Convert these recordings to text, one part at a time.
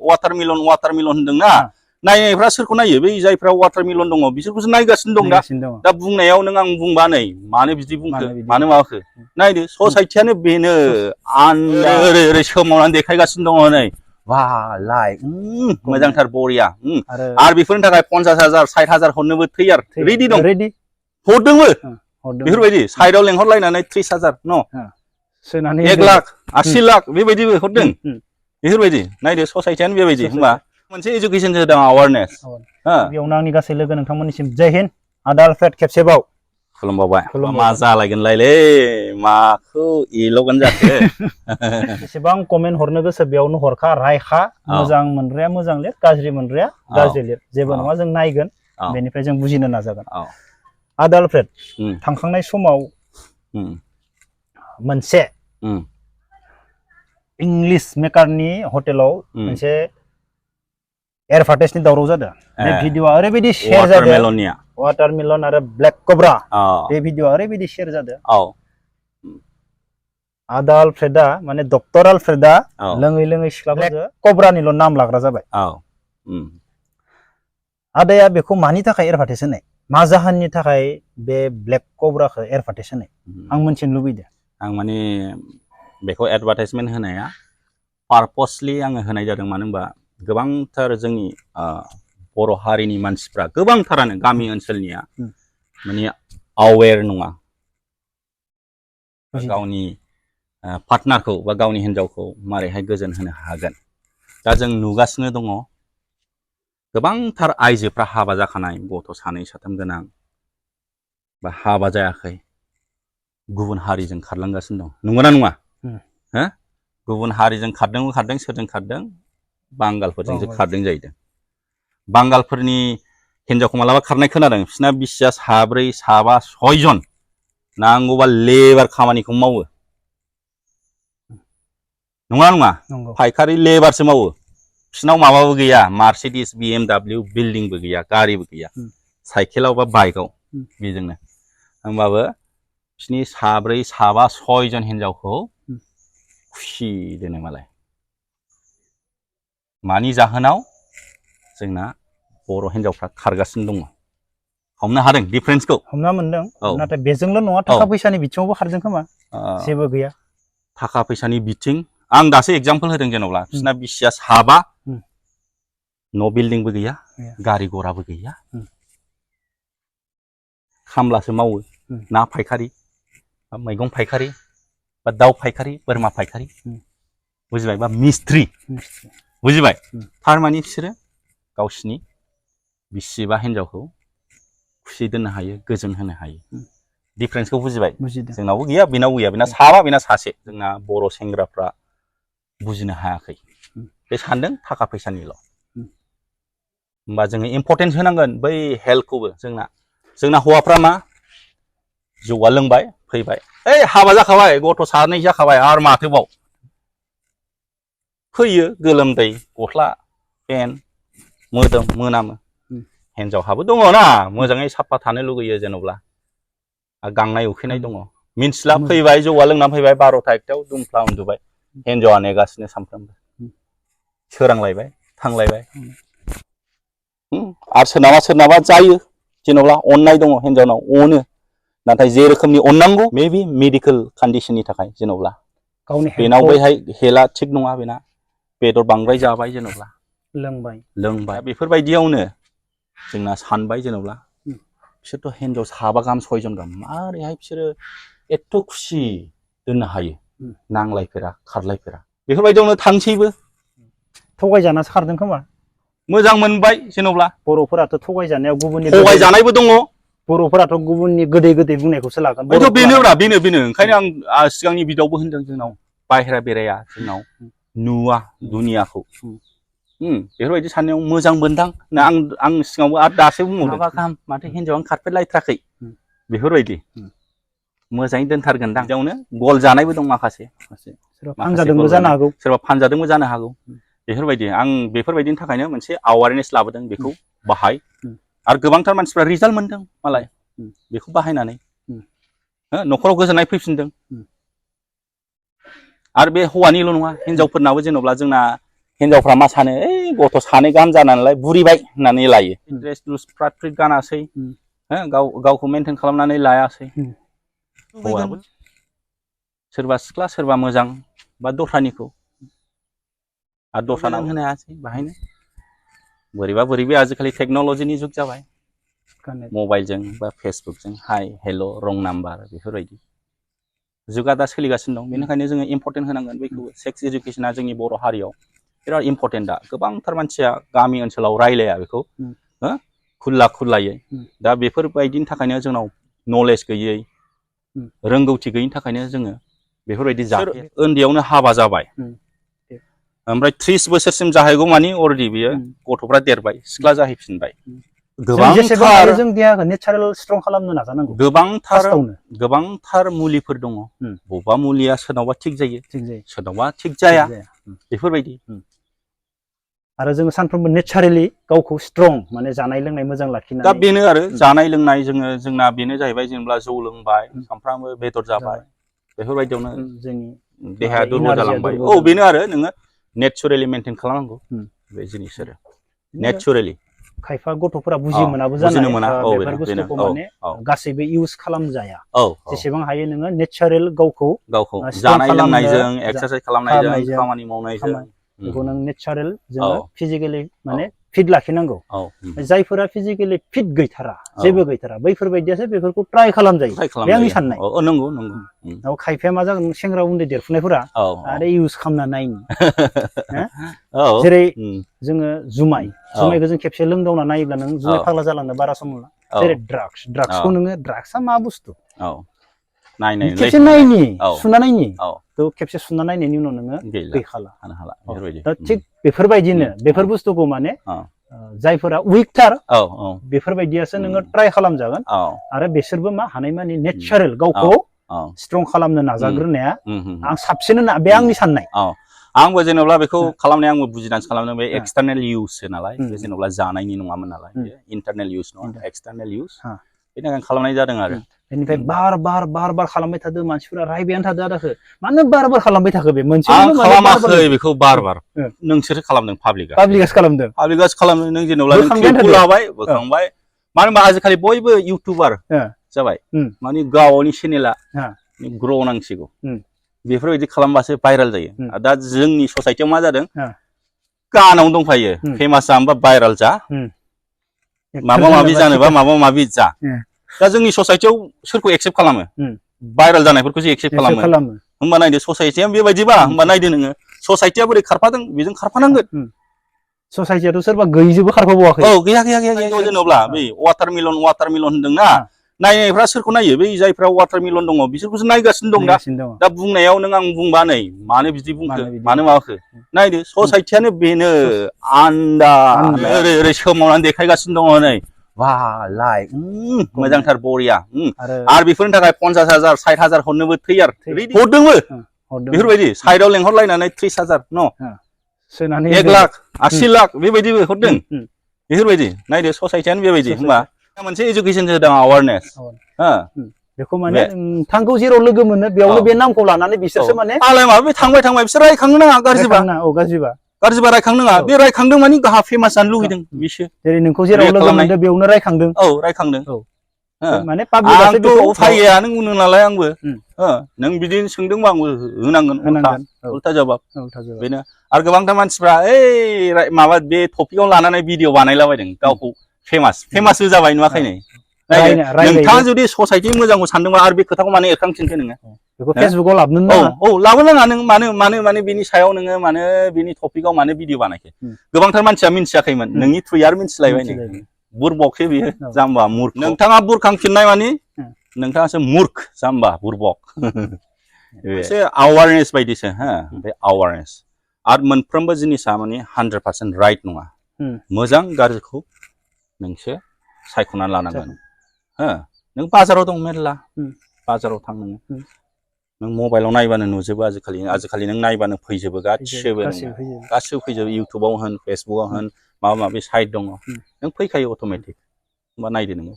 watermelon होनदोंना नायनायफ्रा सोरखौ नायो बै जायफ्रा वाटारमेलन दङ बिसोरखौसो नायगासिनो दं दा बुंनायाव नों आं बुंबा नै मानो बिदि बुंखो मानो माबाखो नायदो ससाइटियानो बेनो ओरै सोमावनानै देखायगासिनो दङ नै वाह मोजांथार बरिया आरो बेफोरनि थाखाय 50,000 60,000 हरनोबो थैयार रेडि दं हरदोंबो बेफोरबायदि साइडआव लेंहरलायनानै 30,000 न 1 लाख 80 लाख बेबायदिबो हरदों बेफोरबायदि नायदो ससाइटियानो बेबायदि होमबा मोनसे एजुकेशन होदों अवेयारनेस बेयावनो आंनि गासै लोगो नोंथांमोननिसिम जय हिन्द आदा आलफ्रेड खेबसेबाव खुलुमबावबाय मा जालायगोनलायलै माखौ एल'गोन जाखो एसेबां कमेन्ट हरनो गोसो बेयावनो हरखा रायखा मोजां मोनग्राया मोजां लिर गाज्रि मोनग्राया गाज्रि लिर जेबो नङा जों नायगोन बेनिफ्राय जों बुजिनो नाजागोन आदा आलफ्रेड थांखांनाय समाव मोनसे इंलिश मेकारनि हटेलाव मोनसे एडभार्टाइजनि दावराव जादों बे भिडिअआ ओरैबायदि शेयार जादों वाटारमेलन आरो ब्लेक कब्रा बे भिडिअआ ओरैबायदि शेयार जादों आदा आलफ्रेडा माने डक्टर आलफ्रेडा लोङै लोङै सिख्लाफोरजों कब्रानिल' नाम लाग्रा जाबाय आदाया बेखौ मानि थाखाय एडभार्टाइज होनाय मा जाहोननि थाखाय बे ब्लेक कब्राखौ एडभार्टाइज होनाय आं मिथिनो लुबैदों आं माने बेखौ एडभार्टाइजमेन्ट होनाया पारपसलि आङो होनाय जादों मानो होनबा गोबांथार जोंनि बर' हारिनि मानसिफ्रा गोबांथारानो गामि ओनसोलनिया माने अवेर नङा गावनि पार्टनारखौ बा गावनि हिन्जावखौ मारैहाय गोजोन होनो हागोन दा जों नुगासिनो दङ गोबांथार आइजोफ्रा हाबा जाखानाय गथ' 2 3 गोनां बा हाबा जायाखै गुबुन हारिजों खारलांगासिनो दं नंगौना नङा हो गुबुन हारिजों खारदों सोरजों खारदों बांगालफोरजोंसो खारदों जाहैदों बांगालफोरनि हिन्जावखौ मालाबा खारनाय खोनादों बिसिना बिसिया 4 5 6 जन नांगौबा लेबार खामानिखौ मावो नङा फायखारि लेबारसो मावो बिसिनाव माबाबो गैया मार्सिडिज BMW बिल्डिंबो गैया गारिबो गैया साइकेलाव बा बाइकआव बेजोंनो होमबाबो बिसिनि 4 5 6 जन हिन्जावखौ खुसि दोनो मालाय मानि जाहोनाव जोंना बर' हिन्जावफ्रा खारगासिनो दङ हमनो हादों डिफारेन्सखौ हमना मोनदों नाथाय बेजोंल' नङा थाखा फैसानि बिथिङावबो खारदों खोमा जेबो गैया थाखा फैसानि बिथिं आं दासो एग्जाम्पल होदों जेनेबा बिसिना बिसिया 5 न' बिल्डिंबो गैया गारि गराबो गैया खामलासो मावो ना फायखारि बा मैगं फायखारि बा दाउ फायखारि बोरमा फायखारि बुजिबाय बा मिस्ट्रि बुजिबाय थारमानि बिसोरो गावसिनि बिसि बा हिन्जावखौ खुसि दोननो हायो गोजोन होनो हायो डिफारेन्सखौ बुजिबाय जोंनावबो गैया बेनावबो गैया बेना 5 बेना 1 जोंना बर' सेंग्राफ्रा बुजिनो हायाखै बे सानदों थाखा फैसानिल' होमबा जोङो इम्परटेन्स होनांगोन बै हेल्थखौबो जोंना हौवाफ्रा मा जौआ लोंबाय फैबाय ओइ हाबा जाखाबाय गथ' 2 जाखाबाय आरो माथोबाव फैयो गोलोमदै गस्ला पेन्ट मोदोम मोनामो हिन्जावहाबो दङ ना मोजाङै साफा थानो लुगैयो जेन'ब्ला गांनाय उखैनाय दङ मिन्थिला फैबाय जौआ लोंनानै फैबाय 12टा 1टायाव दुमफ्ला उन्दुबाय हिन्जावा नेगासिनो सानफ्रामबो सोरांलायबाय थांलायबाय आरो सोरनाबा जायो जेन'ब्ला अननाय दङ हिन्जावनाव अनो नाथाय जे रोखोमनि अननांगौ मेबि मेडिकेल कन्डिशननि थाखाय जेन'ब्ला बेनाव बैहाय हेला थिग नङा बेना बेदर बांद्राय जाबाय जेन'ब्ला लोंबाय बेफोरबायदियावनो जोंना सानबाय जेन'ब्ला बिसोरथ' हिन्जाव 5 गाहाम 6 जन गाहाम मारैहाय बिसोरो एथ' खुसि दोननो हायो नांलायफेरा खारलायफेरा बेफोरबायदियावनो थांसैबो थगायजानासो खारदों खोमा मोजां मोनबाय जेन'ब्ला बर'फोराथ' थगायजानायाव गुबुननि थगायजानायबो दङ बर'फोराथ' गुबुननि गोदै बुंनायखौसो लागोन बेनो ओंखायनो आं सिगांनि भिडिअ'आवबो होनदों जोंनाव बाहेरा बेराया जोंनाव नुवा दुनियाखौ बेफोरबायदि साननायाव मोजां मोनदां आं सिगाङावबो आरो दासो बुंबावदों गाहाम माथो हिन्जावानो खारफेरलायथ्राखै बेफोरबायदि मोजाङै दोनथारगोनदां बिदियावनो गल जानायबो दं माखासे फानजादोंबो जानो हागौ सोरबा फानजादोंबो जानो हागौ बेफोरबायदि आं बेफोरबायदिनि थाखायनो मोनसे एवारनेस लाबोदों बेखौ बाहाय आरो गोबांथार मानसिफ्रा रिजाल्ट मोनदों मालाय बेखौ बाहायनानै न'खराव गोजोननाय फैफिनदों आरो बे हौवानिल' नङा हिन्जावफोरनाबो जेन'ब्ला जोंना हिनजावफ्रा मा सानो ओइ गथ' सानै गाहाम जानानैलाय बुरिबाय होननानै लायो ड्रेस लुस फ्रात फ्रिट गानासै गावखौ मेनटेन खालामनानै लायासै हौवायाबो सोरबा सिख्ला सोरबा मोजां बा दस्रानिखौ आरो दस्रा होनो हायासै बाहायनो बोरैबा आजिखालि टेक्न'लजिनि जुग जाबाय मबाइलजों बा फेसबुकजों हाय हेल' रं नाम्बार बेफोरबायदि जुगा दा सोलिगासिनो दं बेनिखायनो जोङो इम्परटेन्ट होनांगोन बेखौ सेक्स इडुकेसना जोंनि बर' हारियाव बिराद इम्परटेन्ट दा गोबांथार मानसिया गामि ओनसोलाव रायलाया बेखौ खुल्लायै दा बेफोरबायदिनि थाखायनो जोंनाव नलेज गैयै रोंगौथि गैयिनि थाखायनो जोङो बेफोरबायदि उन्दैयावनो हाबा जाबाय ओमफ्राय 30 बोसोरसिम जाहैगौ मानि अलरेडि बियो गथ'फ्रा देरबाय सिख्ला जाहैफिनबाय गोबांथार जों देहाखौ नेचारेल स्ट्रं खालामनो नाजानांगौ गोबांथार मुलिफोर दङ बबेबा मुलिया सोरनावबा थिग जायो सोरनावबा थिग जाया बेफोरबायदि आरो जोङो सानफ्रोमबो नेचारेलि गावखौ स्ट्रं माने जानाय लोंनाय मोजां लाखिनानै दा बेनो आरो जानाय लोंनाय जोंना बेनो जाहैबाय जेनेबा जौ लोंबाय सानफ्रामबो बेदर जाबाय बेफोरबायदियावनो जोंनि देहाया दुरबल जालांबाय बेनो आरो नोङो नेचारेलि मेनटेन खालामनांगौ बे जिनिस आरो नेचारेलि खायफा गथ'फोरा बुजि मोनाबो जानो मोना बेफोर बुस्थुखौ माने गासैबो इउज खालामजाया जेसेबां हायो नोङो नेचारेल गावखौ जानाय लोंनायजों एक्सारसाइज खालामनायजों खामानि मावनायजों बेखौ नों नेचारेल जोङो फिजिकेलि माने फिट लाखिनांगौ जायफोरा फिजिकेलि फिट गैथारा जेबो गैथारा बैफोरबायदियासो बेफोरखौ ट्राय खालामजायो बे आंनि साननाय नंगौ खायफाया मा जागोन सेंग्रा उन्दै देरफुनायफोरा आरो इउज खालामना नायनि जेरै जोङो जुमायखौ जों खेबसे लोंदावना नायोब्ला नों जुमाय फाग्ला जालांनो बारा सम मोना जेरै ड्राग्सखौ नोङो ड्राग्सआ मा बुस्थु खेबसे नायनि सुना नायनि खेबसे सुना नायनायनि उनाव नोङो गैखाला दा थिग बेफोरबायदिनो बेफोर बुस्थुखौ माने जायफोरा उइकथार बेफोरबायदियासो नोङो ट्राय खालामजागोन आरो बिसोरबो मा हानायमानि नेचारेल गावखौ स्ट्रं खालामनो नाजाग्रोनाया आं साबसिन होनना बे आंनि साननाय आंबो जेनेबा बेखौ खालामनाय आंबो बुजिनानैसो खालामदों बे एक्सटार्नेल इउससो नालाय बे जेनेबा जानायनि नङामोन नालाय इन्टारनेल इउस नङा एक्सटार्नेल इउस बेनि थाखाय खालामनाय जादों आरो बेनिफ्राय बार खालामबाय थादों मानसिफोरा रायबायानो थादों आरो मानो बार खालामबाय थाखो बे मोनसे आं खालामाखै बेखौ बार नोंसोरो खालामदों पाब्लिकआसो खालामदों नों जेनेबा नों क्लिपखौ लाबाय बोखांबाय मानो होनबा आजिखालि बयबो इउटुबार जाबाय माने गावनि चेनेला ग्र' नांसिगौ बेफोरबायदि खालामबासो भाइरेल जायो दा जोंनि ससाइटियाव मा जादों गानावनो दंखायो फेमास जानोबा भाइरेल जा माबा माबि जानोबा माबा माबि जा दा जोंनि ससाइटियाव सोरखौ एक्सेप्ट खालामो भाइरेल जानायफोरखौसो एक्सेप्ट खालामो होमबा नायदो ससाइटिया बेबायदिबा होमबा नायदो नोङो ससाइटिया बोरै खारफादों बेजों खारफानांगोन ससाइटियाथ' सोरबा गैयिजोंबो खारफाबावाखै गैया जेनेबा बै वाटारमेलन होनदोंना नायनायफ्रा सोरखौ नायो बै जायफ्रा वाटारमेलन दङ बिसोरखौसो नायगासिनो दं दा बुंनायाव नों आं बुंबा नै मानो बिदि बुंखो मानो माबाखो नायदो ससाइटियानो बेनो आन्दा ओरै सोमावनानै देखायगासिनो दङ नै मोजांथार बरिया आरो बेफोरनि थाखाय 50,000 60,000 हरनोबो थैयार हरदोंबो बेफोरबायदि साइडआव लेंहरलायनानै 30,000 न 1 लाख 80 लाख बेबायदिबो हरदों बेफोरबायदि नायदो ससाइटियानो बेबायदि होमबा मोनसे इडुकेसन होदों एवारनेस बेखौ माने नोंथांखौ जेराव लोगो मोनो बेयावनो बे नामखौ लानानै बिसोरसो माने आलाय माबा थांबाय बिसोर रायखांनो नाङा गाज्रिबा रायखांनो नाङा बे रायखांदों माने गाहा फेमास जानो लुगैदों बिसोर जेरै नोंखौ जेराव लोगो मोनदों बेयावनो रायखांदों रायखांदों माने पाब्लिकआसो बेखौ उफाय गैया नों बुंदों नालाय आंबो नों बिदिनो सोंदोंबा आंबो होनांगोन उल्था जबाब बेनो आरो गोबांथार मानसिफ्रा ओइ माबा बे टपिकआव लानानै भिडिअ बानायलाबायदों गावखौ फेमासबो जाबाय नुवाखै नै नोंथाङा जुदि ससाइटि मोजांखौ सानदोंबा आरो बे खोथाखौ माने एरखांफिनखो नोङो बेखौ फेसबुकआव लाबोनो नाङा लाबोनो नाङा नों मानो बिनि सायाव नोङो मानो बिनि टपिकआव मानो भिडिअ बानायखो गोबांथार मानसिया मिन्थियाखैमोन नोंनि थ्रुयै आरो मिन्थिलायबाय नै बुरबकसो बियो जाम्बा मुर्ख नोंथाङा बुरखांफिननाय माने नोंथाङासो मुर्ख जाम्बा बुरबक एसे एवारनेस बायदिसो बे एवारनेस आरो मोनफ्रोमबो जिनिसा माने 100% राइट नङा मोजां गाज्रिखौ नोंसो सायख'नानै लानांगोन नों बाजाराव दं मेरला बाजाराव थां नों मबाइलाव नायबानो नुजोबो आजिखालि नों नायबानो फैजोबो गासिबो फैजोबो इउटुबाव होन फेसबुकआव होन माबा माबि साइट दङ नों फैखायो अट'मेटिक होमबा नायदो नोङो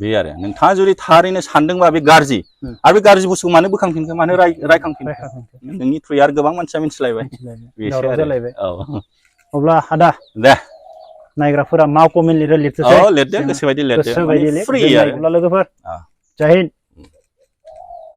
बे आरो नोंथाङा जुदि थारैनो सानदोंबा बे गाज्रि आरो बे गाज्रि बुस्थुखौ मानो बोखांफिनखो मानो रायखांफिनखो नोंनि थ्रुयै आरो गोबां मानसिया मिथिलायबाय बेसो आरो औ अब्ला आदा दे नायग्राफोरा मा कमेन्ट लिरो लिरथोसै औ लिरदो गोसोबायदि लिरदो गोसोबायदि लिर फ्रि आरो लोगोफोर जय हिन्द